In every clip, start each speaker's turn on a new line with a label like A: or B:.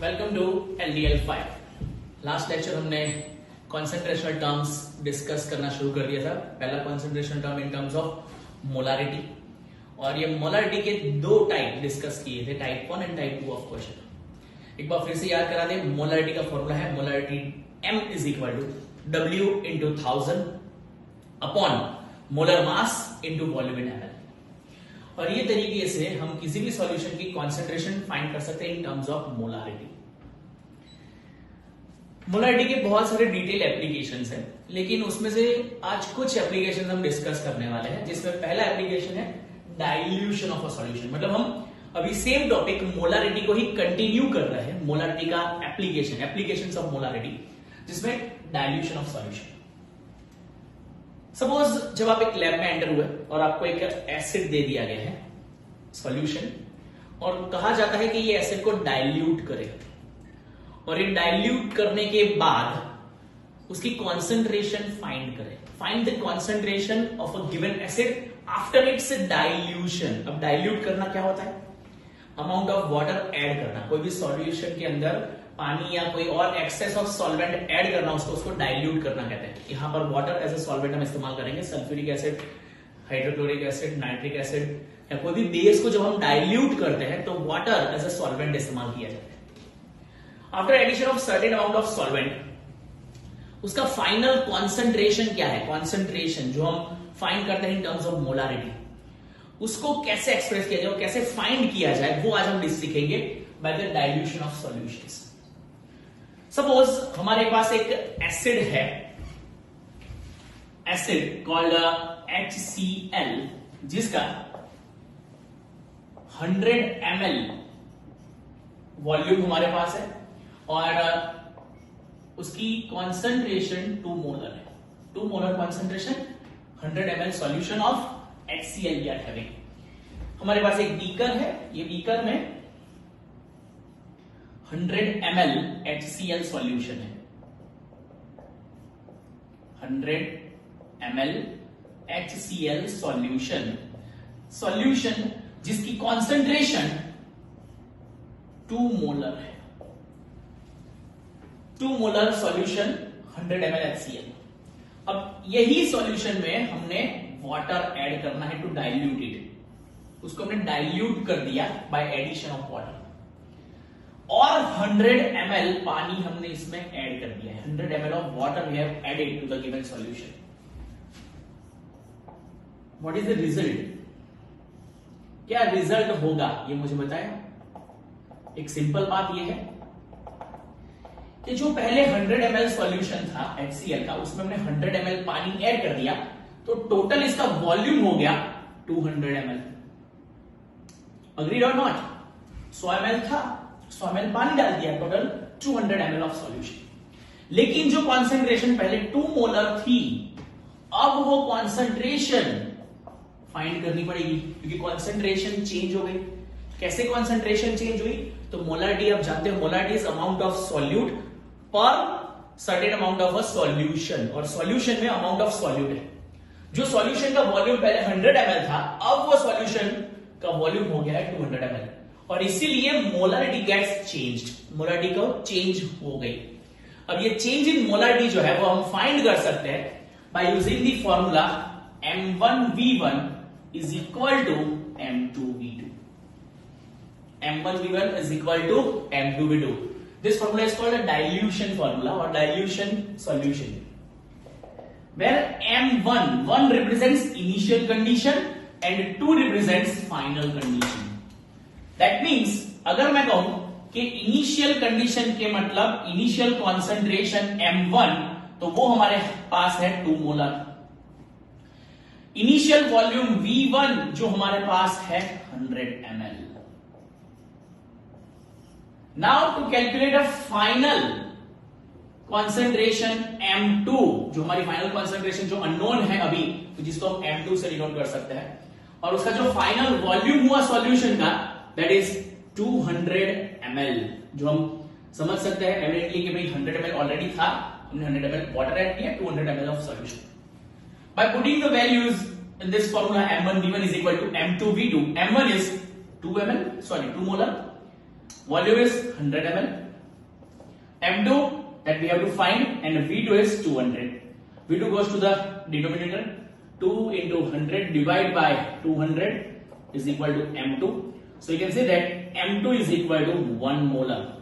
A: Welcome to LDL5। Last lecture हमने कॉन्सेंट्रेशनल terms discuss करना शुरू कर दिया था। पहला concentration term in terms of molarity, और ये मोलारिटी के दो टाइप डिस्कस किए थे, type 1 and type 2 of question. एक बार फिर से याद करा दे, मोलारिटी का फॉर्मूला है molarity M is equal to W into 1000 upon molar mass into volume in ml। और ये तरीके से हम किसी भी सॉल्यूशन की कॉन्सेंट्रेशन फाइंड कर सकते हैं इन टर्म्स ऑफ मोलारिटी। मोलारिटी के बहुत सारे डिटेल एप्लीकेशंस हैं, लेकिन उसमें से आज कुछ एप्लीकेशन हम डिस्कस करने वाले हैं, जिसमें पहला एप्लीकेशन है डाइल्यूशन ऑफ अ सॉल्यूशन। मतलब हम अभी सेम टॉपिक मोलारिटी को ही कंटिन्यू कर रहे हैं, मोलारिटी का एप्लीकेशंस ऑफ मोलारिटी, जिसमें डाइल्यूशन ऑफ सॉल्यूशन। सपोज जब आप एक लैब में एंटर हुए और आपको एक एसिड दे दिया गया है सॉल्यूशन, और कहा जाता है कि ये एसिड को डाइल्यूट करे, और ये डाइल्यूट करने के बाद उसकी कॉन्सेंट्रेशन फाइंड करे। Find the concentration of a given acid after it's dilution. अब डाइल्यूट करना क्या होता है? अमाउंट ऑफ वाटर ऐड करना। कोई भी सॉल्यूशन के अंदर पानी या कोई और एक्सेस ऑफ सॉल्वेंट ऐड करना, उसको डाइल्यूट करना कहते हैं। यहां पर वाटर एज ए सॉल्वेंट हम इस्तेमाल करेंगे। Sulphuric acid, hydrochloric acid, nitric acid या कोई भी बेस को जब हम डाइल्यूट करते हैं तो वाटर एज ए सॉल्वेंट इस्तेमाल किया जाता है। After addition of certain amount of solvent, उसका फाइनल कॉन्सेंट्रेशन क्या है? कॉन्सेंट्रेशन जो हम फाइंड करते हैं इन टर्म्स ऑफ मोलारिटी, उसको कैसे एक्सप्रेस किया जाए, कैसे फाइंड किया जाए, वो आज हम सीखेंगे by the dilution of solutions. Suppose हमारे पास एक एसिड है, एसिड कॉल्ड HCl, जिसका 100 ml वॉल्यूम हमारे पास है और उसकी कॉन्सेंट्रेशन 2 मोलर है। 2 molar concentration, 100 ml solution of HCl we are having. हमारे पास एक बीकर है, ये बीकर में 100 ml HCl सॉल्यूशन है। 100 ml HCl सॉल्यूशन जिसकी कॉन्सेंट्रेशन 2 मोलर है। 2 मोलर सॉल्यूशन 100 ml HCl। अब यही सॉल्यूशन में हमने वाटर ऐड करना है टू डाइल्यूट इट। उसको हमने डाइल्यूट कर दिया बाय एडिशन ऑफ वाटर, और 100 ml पानी हमने इसमें ऐड कर दिया है। 100 ml of water we have added to the given solution. What is the result? क्या रिजल्ट होगा ये मुझे बताएं। एक सिंपल बात ये है कि जो पहले 100 ml सॉल्यूशन था HCl का, उसमें हमने 100 ml पानी ऐड कर दिया, तो टोटल इसका वॉल्यूम हो गया 200 ml। अग्रीड और नॉट? 100 ml था, 100 ml पानी डाल दिया, टोटल 200 ml ऑफ सॉल्यूशन। लेकिन जो कॉन्सेंट्रेशन पहले 2 मोलर थी, अब वो कॉन्सेंट्रेशन फाइंड करनी पड़ेगी, क्योंकि कॉन्सेंट्रेशन चेंज हो गई। कैसे कॉन्सेंट्रेशन चेंज हुई? तो मोलारिटी आप जानते हो, molarity is amount of solute per certain amount of a solution, और सॉल्यूशन में अमाउंट ऑफ सॉल्यूट है। जो सॉल्यूशन का वॉल्यूम पहले 100 ml था, अब वो सॉल्यूशन का वॉल्यूम हो गया है 200 ml, और इसीलिए मोलारिटी गेट्स चेंज्ड। मोलारिटी को चेंज हो गई। अब ये चेंज इन मोलारिटी जो है वो हम फाइंड कर सकते हैं by using the formula M1V1 is equal to M2V2। M1V1 is equal to M2V2. This formula is called a dilution formula or dilution solution, where M1 represents initial condition and 2 represents final condition. That means अगर मैं कहूं कि initial condition के मतलब initial concentration M1, तो वो हमारे पास है 2 मोलर। इनिशियल वॉल्यूम V1 जो हमारे पास है 100 ml। Now to calculate a final concentration M2, जो हमारी फाइनल कॉन्सेंट्रेशन जो अननोन है अभी, तो जिसको हम M2 से डिनोट कर सकते हैं, और उसका जो फाइनल वॉल्यूम हुआ सॉल्यूशन का, दैट इज 200 ml, जो हम समझ सकते हैं एविडेंटली कि भाई 100 ml ऑलरेडी था, हमने 100 ml वाटर ऐड किया, 200 ml of solution. By putting the values in this formula, M1V1 is equal to M2V2. M1 is 2 molar, volume is 100 ml, M2 that we have to find and V2 is 200. V2 goes to the denominator. 2 into 100 divided by 200 is equal to M2. So you can say that M2 is equal to 1 molar.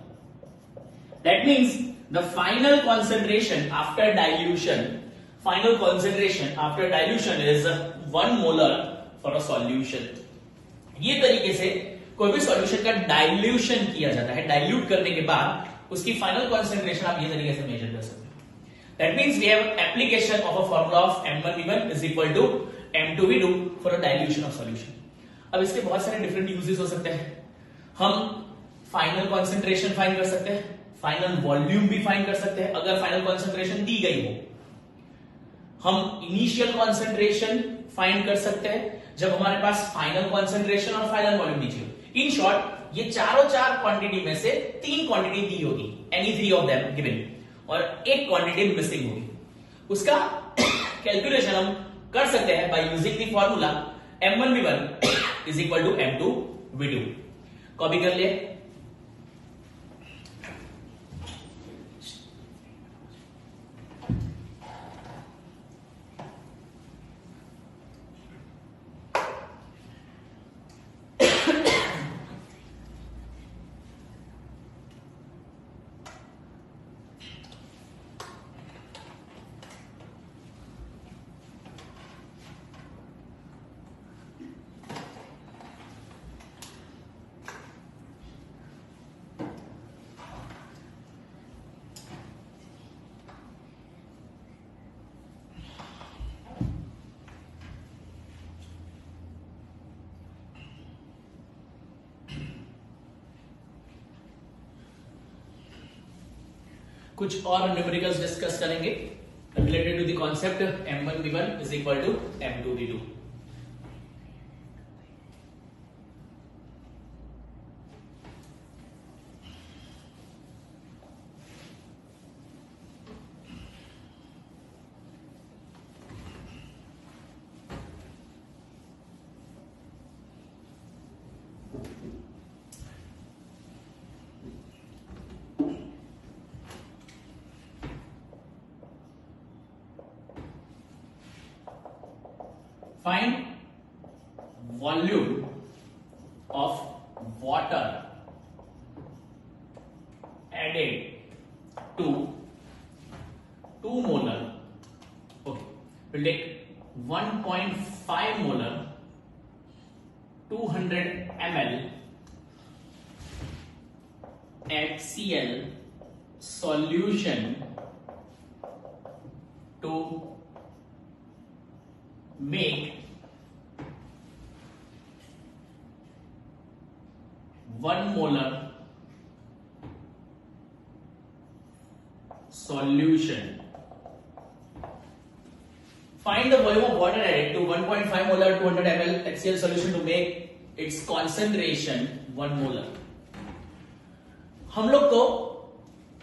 A: That means the final concentration after dilution is 1 molar for a solution. ये तरीके से कोई भी solution का dilution किया जाता है. Dilute करने के बाद उसकी फाइनल कॉन्सेंट्रेशन आप ये तरीके से मेजर कर सकते हैं. That means we have application of a formula of M1V1 is equal to M2V2 for a dilution of solution. अब इसके बहुत सारे डिफरेंट यूजेस हो सकते हैं. हम फाइनल कॉन्सेंट्रेशन फाइंड कर सकते हैं, फाइनल वॉल्यूम भी फाइंड कर सकते हैं अगर फाइनल कॉन्सेंट्रेशन दी गई हो. हम इनिशियल कॉन्सेंट्रेशन फाइंड कर सकते हैं जब हमारे पास फाइनल कॉन्सेंट्रेशन और फाइनल वॉल्यूम दी चाहिए. इन शॉर्ट ये चारों चार क्वांटिटी में से 3 क्वांटिटी दी होगी, एनी 3 ऑफ देम गिवन, और एक क्वांटिटी मिसिंग होगी. उसका कैलकुलेशन हम कर सकते हैं by using the formula M1V1 is equal to M2V2. Copy कर ले. कुछ और न्यूमेरिकल्स डिस्कस करेंगे related to the concept M1V1 is equal to M2V2. Find volume of water added to 2 molar. Okay, we'll take 1.5 molar 200 ml HCl solution to make 1 molar solution. Find the volume of water added to 1.5 molar 200 ml HCl solution to make its concentration 1 molar. हम लोग को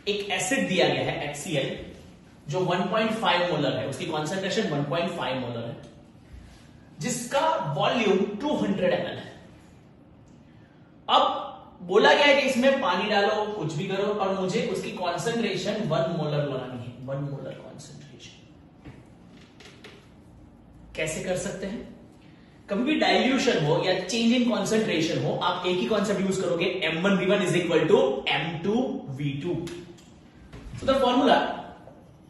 A: एक acid दिया गया है HCl जो 1.5 molar है, उसकी कॉन्सेंट्रेशन 1.5 मोलर है, जिसका वॉल्यूम 200 ml है. अब बोला गया है कि इसमें पानी डालो, कुछ भी करो, और मुझे उसकी कॉन्सेंट्रेशन 1 मोलर बनानी है. 1 मोलर कॉन्सेंट्रेशन कैसे कर सकते हैं? कभी भी डाइल्यूशन हो या चेंज इन कॉन्सेंट्रेशन हो, आप एक ही कॉन्सेप्ट यूज करोगे, M1V1 is equal to M2V2. So the formula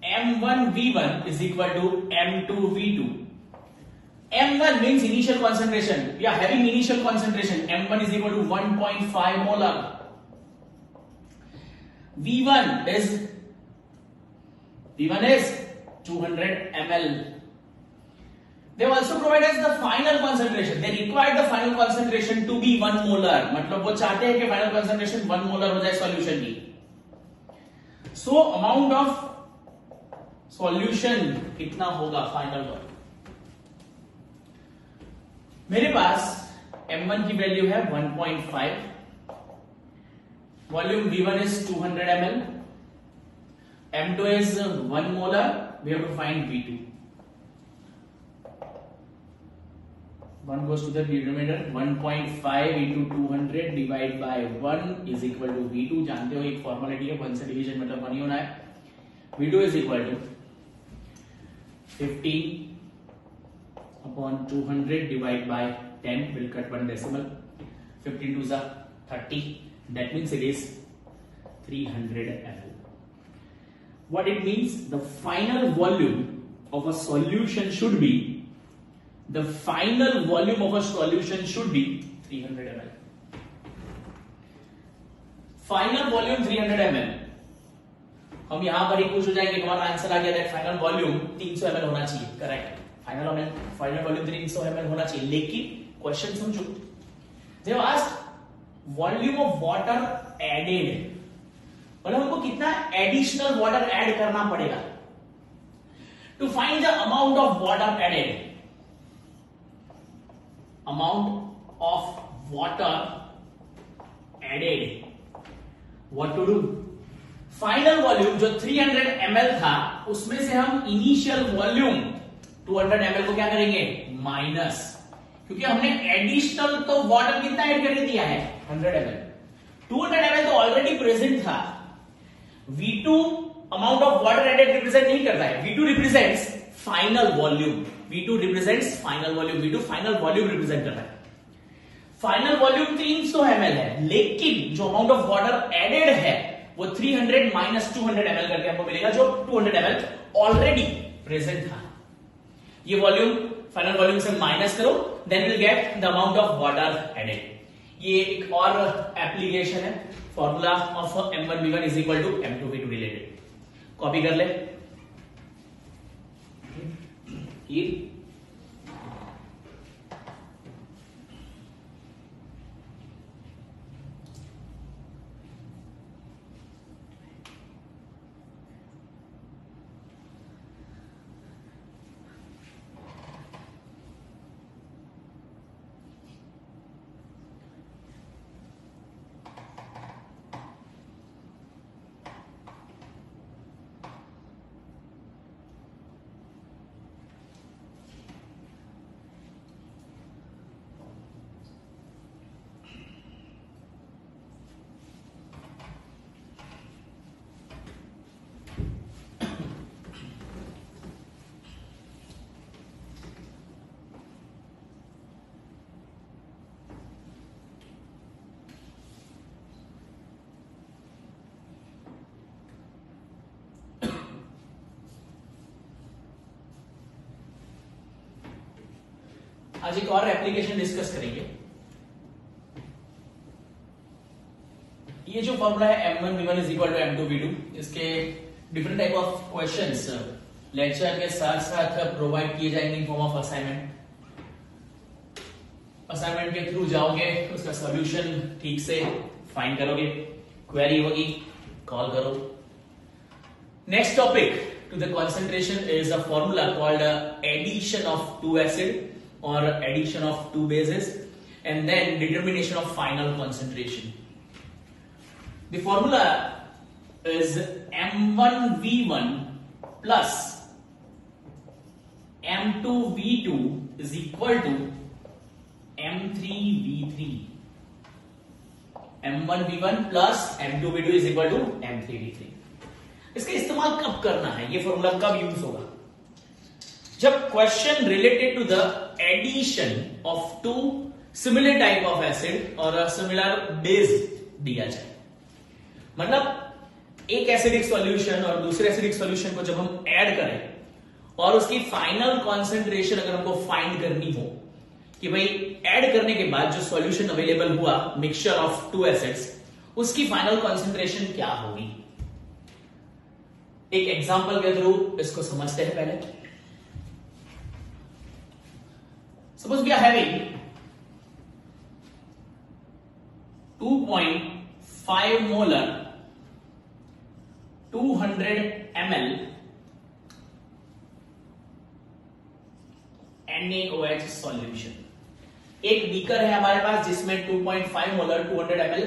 A: M1V1 is equal to M2V2. M1 means initial concentration. We are having initial concentration. M1 is equal to 1.5 molar. V1 is 200 ml. They also provide us the final concentration. They require the final concentration to be 1 molar. मतलब वो चाहते हैं कि final concentration 1 molar हो जाए solution की. So amount of solution कितना होगा फाइनल वॉल्यूम? मेरे पास M1 की वैल्यू है 1.5, volume V1 is 200 ml, M2 is 1 molar, we have to find V2. 1 goes to the denominator. 1.5 into 200 divide by 1 is equal to V2. जानते हो एक formality है, 1 से डिवीजन मतलब 1 ही होना है. V2 is equal to 15 upon 200 divide by 10. Will cut 1 decimal. 15 2 30. That means it is 300 ml. What it means? The final volume of a solution should be, the final volume of a solution should be 300 ml. Final volume 300 ml. हम यहां पर ही खुश हो जाएंगे, तुम्हारा answer आ गया. Final volume 300 ml होना चाहिए. करेक्ट. फाइनल वॉल्यूम 300 ml होना चाहिए. लेकिन क्वेश्चन समझो, they asked volume of water added, मतलब हमको कितना एडिशनल वाटर ऐड करना पड़ेगा. To find the amount of water added, amount of water added, what to do? Final volume जो 300 ml था उसमें से हम इनिशियल वॉल्यूम 200 ml को क्या करेंगे? माइनस, क्योंकि हमने एडिशनल तो वाटर कितना ऐड करके दिया है? 100 ml. 200 ml तो ऑलरेडी प्रेजेंट था. V2 amount of water added represent नहीं करता है. V2 represents final volume. V2 represents final volume. V2 final volume represent करता है. फाइनल वॉल्यूम 300 ml है, लेकिन जो अमाउंट ऑफ वाटर एडेड है वो 300 माइनस 200 ml करके हमको मिलेगा, जो 200 ml ऑलरेडी प्रेजेंट था. ये वॉल्यूम फाइनल वॉल्यूम से माइनस करो, then will get the amount of water added. ये एक और एप्लीकेशन है. Formula of M1V1 is equal to M2V2 related. Copy कर ले. आज एक और एप्लीकेशन डिस्कस करेंगे. ये जो फॉर्मूला है M1V1 is equal to M2V2, इसके different type of questions lecture के साथ साथ प्रोवाइड किए जाएंगे in form of assignment. Assignment के थ्रू जाओगे, उसका सॉल्यूशन ठीक से फाइंड करोगे. क्वेरी होगी, कॉल करो. Next topic to the concentration is a formula called addition of two acid or addition of two bases and then determination of final concentration. The formula is M1V1 plus M2V2 is equal to M3V3. M1V1 plus M2V2 is equal to M3V3. इसका इस्तेमाल कब करना है? ये formula कब use होगा? जब question related to the addition of two similar type of acid और सिमिलर बेस दिया जाए. मतलब एक एसिडिक सॉल्यूशन और दूसरे एसिडिक सॉल्यूशन को जब हम ऐड करें और उसकी फाइनल कॉन्सेंट्रेशन अगर हमको फाइंड करनी हो कि भाई ऐड करने के बाद जो सॉल्यूशन अवेलेबल हुआ मिक्सचर ऑफ टू एसिड्स, उसकी फाइनल कॉन्सेंट्रेशन क्या होगी. एक एग्जांपल के थ्रू इसको समझते हैं. पहले suppose we are having 2.5 molar 200 ml NaOH solution. एक बीकर है हमारे पास जिसमें 2.5 molar 200 ml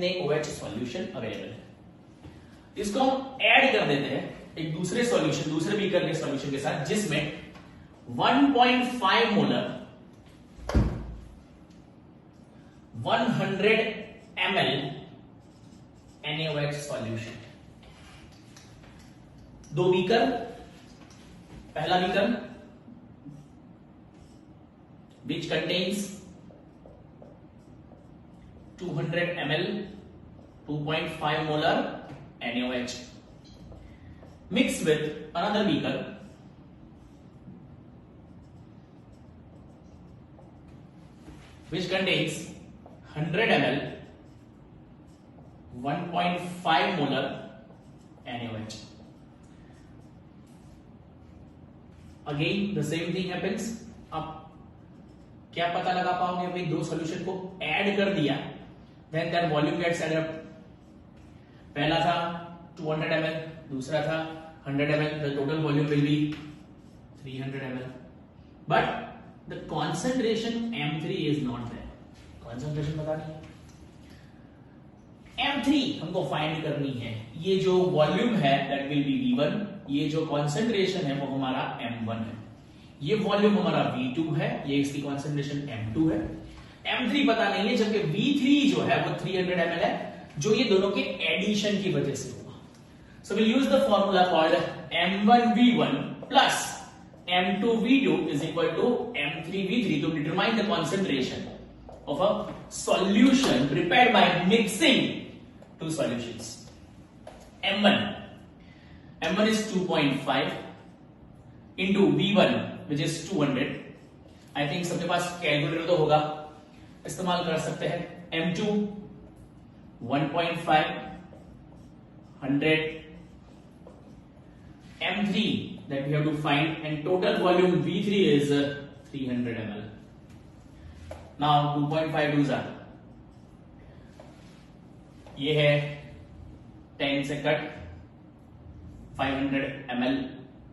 A: NaOH solution available है. इसको हम ऐड कर देते हैं एक दूसरे सॉल्यूशन, दूसरे बीकर के सॉल्यूशन के साथ जिसमें 1.5 मोलर 100 ml NaOH सॉल्यूशन। दो बीकर, पहला beaker which contains 200 ml 2.5 molar NaOH mixed with another beaker which contains 100 ml 1.5 molar NaOH. Again the same thing happens. अब क्या पता लगा पाओगे भाई, दो सॉल्यूशन को ऐड कर दिया, then their volume gets added up. पहला था 200 ml, दूसरा था 100 ml, the total volume will be 300 ml, but the concentration M3 is not there. Concentration पता नहीं, M3 हमको फाइंड करनी है। ये जो वॉल्यूम है दैट विल बी V1, ये जो कॉन्सेंट्रेशन है वो हमारा M1 है, ये वॉल्यूम हमारा V2 है, ये इसकी कॉन्सेंट्रेशन M2 है। M3 पता नहीं है, जबकि V3 जो है वो 300 ml है, जो ये दोनों के एडिशन की वजह से हुआ। So will use the formula called M1V1 plus M2V2 is equal to M3V3 to determine the concentration of a solution prepared by mixing two solutions. M1 is 2.5 into V1 which is 200। I think सबके पास calculator तो होगा, इस्तेमाल कर सकते हैं। M2 1.5 100 M3 that we have to find, and total volume V3 is 300 ml. Now 2.5 2s are, ये है 10 से कट 500 ml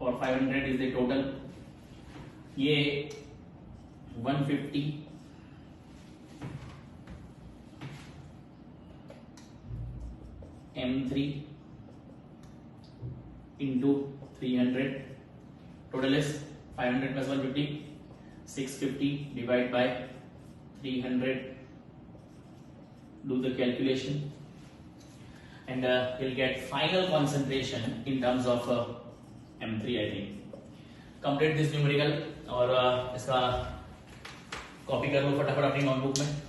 A: और 500 is the total, ये 150 M3 into 300, total is 500 plus 150, 650 divided by 300, do the calculation, and you'll get final concentration in terms of M3 I think. Complete this numerical और इसका copy कर लो फटाफट अपनी नोटबुक में।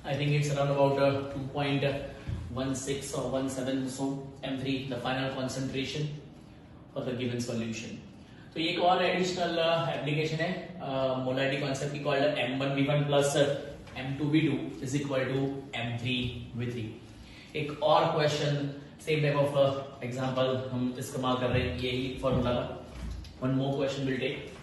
A: I think it's around about 2.16 or 17 so M3 the final concentration for the given solution। तो ये एक और एडिशनल एप्लीकेशन है मोलैरिटी कॉन्सेप्ट की, called M1V1 plus M2V2 is equal to M3V3। एक और question same type of example हम इस्तेमाल कर रहे हैं यही फॉर्मूला का। One more question will take.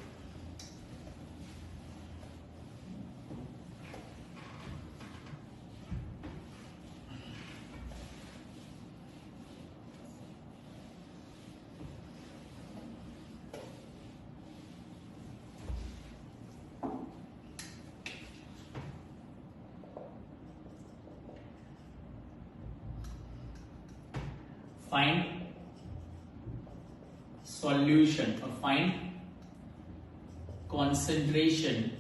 A: Find solution or find concentration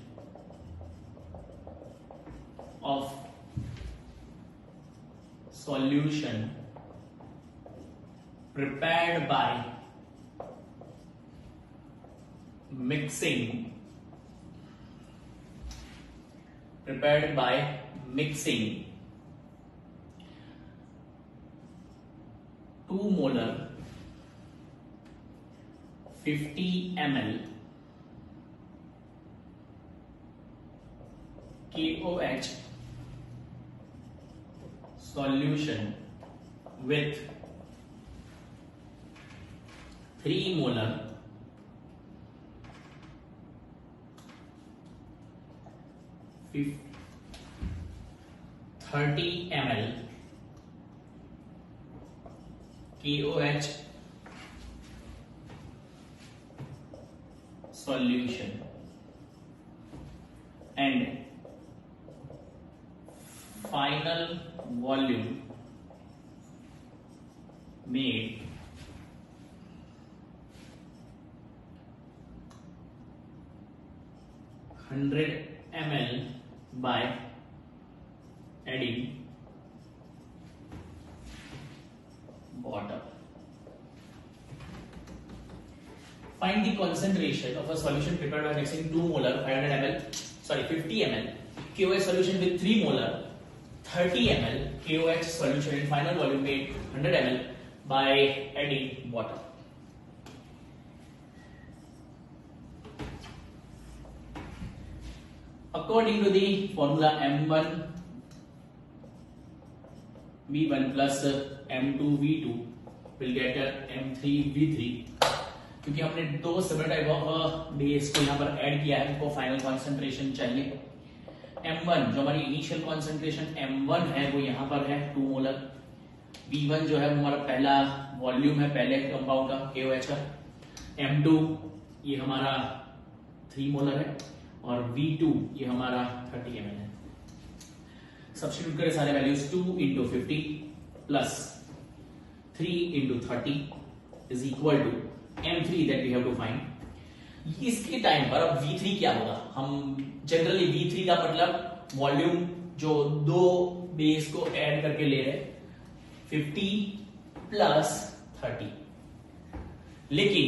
A: of solution prepared by mixing 2 molar 50 ml KOH solution with 3 molar 30 ml KOH solution and final volume made 100 ml by adding water. Find the concentration of a solution prepared by mixing 2 molar 50 ml KOH solution with 3 molar 30 ml KOH solution in final volume made 100 ml by adding water. According to the formula M1 V1 plus M2 V2 will get M3 V3. क्योंकि हमने 2 similar type of base को यहाँ पर add किया है, हमको final concentration चाहिए। M1 जो हमारी इनिशियल कॉन्सेंट्रेशन M1 है वो यहाँ पर है 2 मोलर। V1 जो है वो हमारा पहला वॉल्यूम है पहले कंपाउंड का KOH का। M2 ये हमारा 3 मोलर है और V2 ये हमारा 30 ml है। सब्स्टिट्यूट करें सारे values 2 into 50 plus 3 into 30 is equal to M3 that we have to find। इसके टाइम पर अब V3 क्या होगा? हम जनरली V3 का मतलब वॉल्यूम जो 2 बेस को ऐड करके ले रहे 50 प्लस 30, लेकिन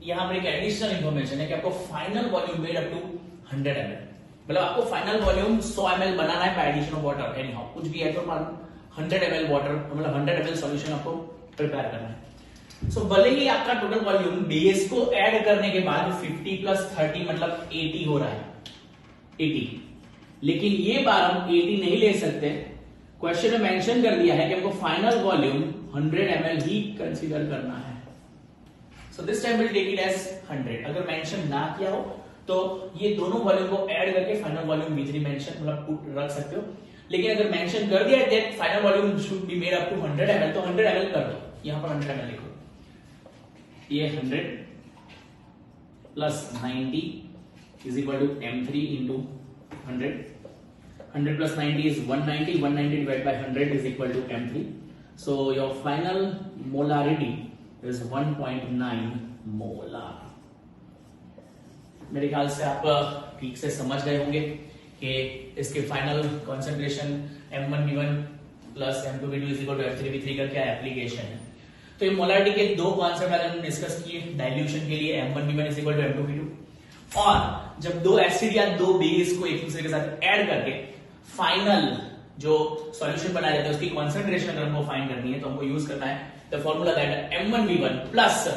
A: यहां पर एक एडिशनल इंफॉर्मेशन है कि आपको final volume made up to 100 ml, मतलब आपको फाइनल वॉल्यूम 100 ml बनाना है by addition of water. Anyhow कुछ भी है तो 100 ml वाटर मतलब 100 ml सॉल्यूशन आपको प्रिपेयर करना है। सो भले ही आपका टोटल वॉल्यूम बेस को ऐड करने के बाद 50 प्लस 30 मतलब 80 हो रहा है 80, लेकिन ये बार हम 80 नहीं ले सकते। क्वेश्चन में मेंशन कर दिया है कि हमको फाइनल वॉल्यूम 100 ml ही कंसीडर करना है। So this time will take it as 100। अगर मेंशन ना किया हो तो ये दोनों वॉल्यूम को ऐड करके फाइनल वॉल्यूम V3 मेंशन मतलब रख सकते हो, लेकिन अगर मेंशन कर दिया है that final volume should be made up to 100 ml तो 100 ml कर दो, यहां पर 100 ml लिखो। ये 100 plus 90 is equal to M3 into 100। 100 plus 90 is 190, 190 divide by 100 is equal to M3। So your final molarity is 1.9 molar. मेरे ख्याल से आप ठीक से समझ गए होंगे कि इसके final concentration M1V1 plus M2V2 is equal to M3V3 का क्या एप्लीकेशन है। तो ये मोलारिटी के 2 कॉन्सेप्ट हमने डिस्कस किए डाइल्यूशन के लिए M1V1 is equal to M2V2, और जब 2 एसिड या 2 बेस को एक दूसरे के साथ ऐड करके फाइनल जो सॉल्यूशन बनाया जाता है उसकी कॉन्सेंट्रेशन अगर हमको फाइंड करनी है तो हमको यूज करना है the formula that M1V1 plus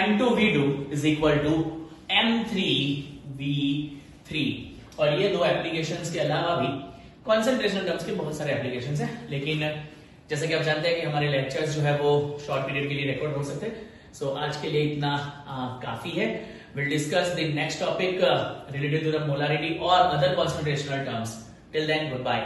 A: M2V2 is equal to M3V3। और ये 2 एप्लीकेशंस के अलावा भी कॉन्सेंट्रेशन टर्म्स के बहुत सारे एप्लीकेशंस हैं, लेकिन जैसे कि आप जानते हैं कि हमारे लेक्चर्स जो है वो शॉर्ट पीरियड के लिए रिकॉर्ड हो सकते हैं। सो आज के लिए इतना काफी है। Will discuss the next topic related to the molarity और other concentrational terms. Till then good bye.